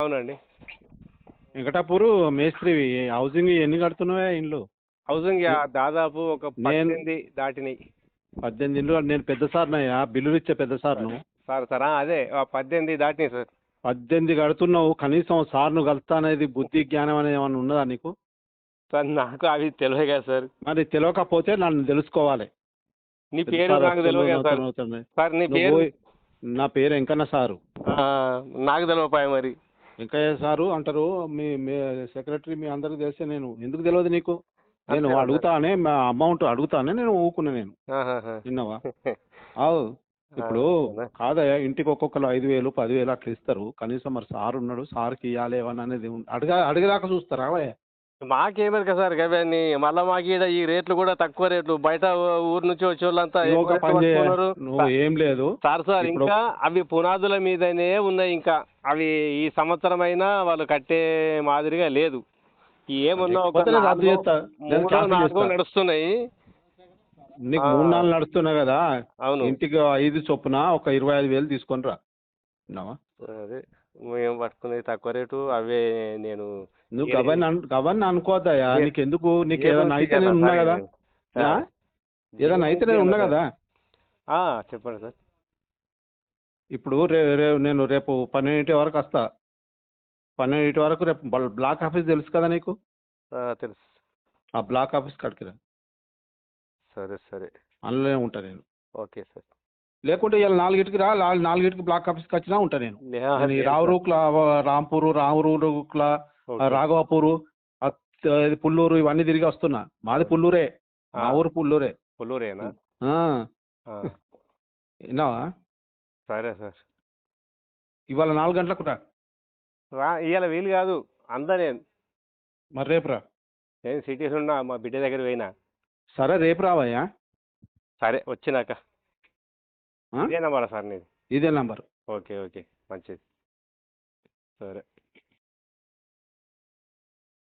అవునండి. వెంకటాపూర్ మేస్త్రివి హౌసింగ్ ఎన్ని కడుతున్నావా ఇండ్లు? హౌసింగ్ నే- దాదాపు ఒక నేను 18 దాటినాయి. 18 ఇండ్లు. నేను పెద్ద సార్నయ్యా, బిల్లులు ఇచ్చే పెద్ద సార్ను. సార్ అదే 18 దాటినాయి సార్. 18 కడుతున్నావు, కనీసం సార్ను కలుస్తా అనేది బుద్ధి జ్ఞానం అనేది ఏమైనా ఉన్నదా నీకు? సార్ నాకు అవి తెలియదు కదా సార్. మరి తెలియకపోతే నన్ను తెలుసుకోవాలి. నీ పెద్ద పేరు సార్ నాకు వస్తుండు, తెలియదు కదా సార్. అవుతుంది. సార్ నీ నువ్వు, పేరు నా పేరు వెంకన్న సారు. నాకు తెలియపాయ మరి. వెంకయ్య సారు అంటారు. మీ సెక్రటరీ మీ అందరికి తెలిస్తే నేను ఎందుకు తెలియదు నీకు? నేను అంతేనా సార్? అడుగుతానే, మా అమౌంట్ అడుగుతానే నేను ఊకున్నా. నేను ఆహాహా. విన్నావా? అవు ఇప్పుడు అవునా? కాదయ్యా, ఇంటికి ఒక్కొక్కరు 5,000 10,000 అట్లా ఇస్తారు. కనీసం మరి సార్ ఉన్నాడు, సార్కి ఇవ్వాలి ఏమన్నా అనేది అడిగేదాకా చూస్తారా? మాకేమరు కదా సార్ అవన్నీ. మళ్ళీ మాకు ఈడ ఈ రేట్లు కూడా తక్కువ రేట్లు. బయట ఊరు నుంచి వచ్చే వాళ్ళంతా నువ్వు ఎక్కువ ఒక రేట్లు పని చేయ, పట్టుకున్నారు. నువ్వు ఏం లేదు సార్ ఇప్పుడు. ఇంకా అవి పునాదుల మీదనే ఉన్నాయి. ఇంకా అవి ఈ సంవత్సరం అయినా వాళ్ళు కట్టే మాదిరిగా లేదు. ఏమున్నా ఒక లేకపోతే నేను రద్దు 4 చేస్తా, నేను 3 క్యాన్సిల్ 4 చేస్తా. నడుస్తున్నాయి. నీకు ఆ, 3 4 నడుస్తున్నాయి కదా, అవును. ఇంటికి 5 చొప్పున ఒక 25,000 తీసుకొని రా. విన్నావా? అదే మేము పట్టుకునేది తక్కువ రేటు అవే. నేను నువ్వు ఏ- గవర్ని అనుకోవద్దయ్యా. ఏ- నీకెందుకు? నీకు ఏదో ఏదైనా అయితే చెయ్యాలా నేను ఉన్నా సార్ కదా. ఇది? ఆ? ఏదైనా అయితే నేను ఉన్నా కదా. చెప్పండి సార్. ఇప్పుడు నేను రేపు 12 వరకు వస్తా. 12 వరకు రేపు బ్లాక్ ఆఫీస్ తెలుసు కదా నీకు? తెలుసు. ఆ బ్లాక్ ఆఫీస్ కడికిరా. సరే సరే. అందులోనే ఉంటా నేను. Okay sir. లేకుంటే ఇలా 4కి రా, 4కి బ్లాక్ ఆఫీస్కి వచ్చినా ఉంటా నేను. నేను ఈ లేదు సార్. రావురూక్ల, రావురూక్ల, ఓకే. రాఘవాపూరు, పుల్లూరు ఇవన్నీ తిరిగి వస్తున్నా. మాది పుల్లూరే, మా ఊరు పుల్లూరే. పుల్లూరేనా? ఆ. ఆ, విన్నావా? సరే సార్. ఇవాళ 4 గంటలకు రా. ఇవాళ వీలు కాదు. నేను మరి రేపు రా. నేను సిటీస్ ఉన్నా, మా బిడ్డ దగ్గర పోయినా. సరే రేపు రావయ్యా. సరే వచ్చినాక. ఆ? ఇదే నెంబరా సార్ నీది? ఇదే నంబర్. ఓకే ఓకే, మంచిది. సరే.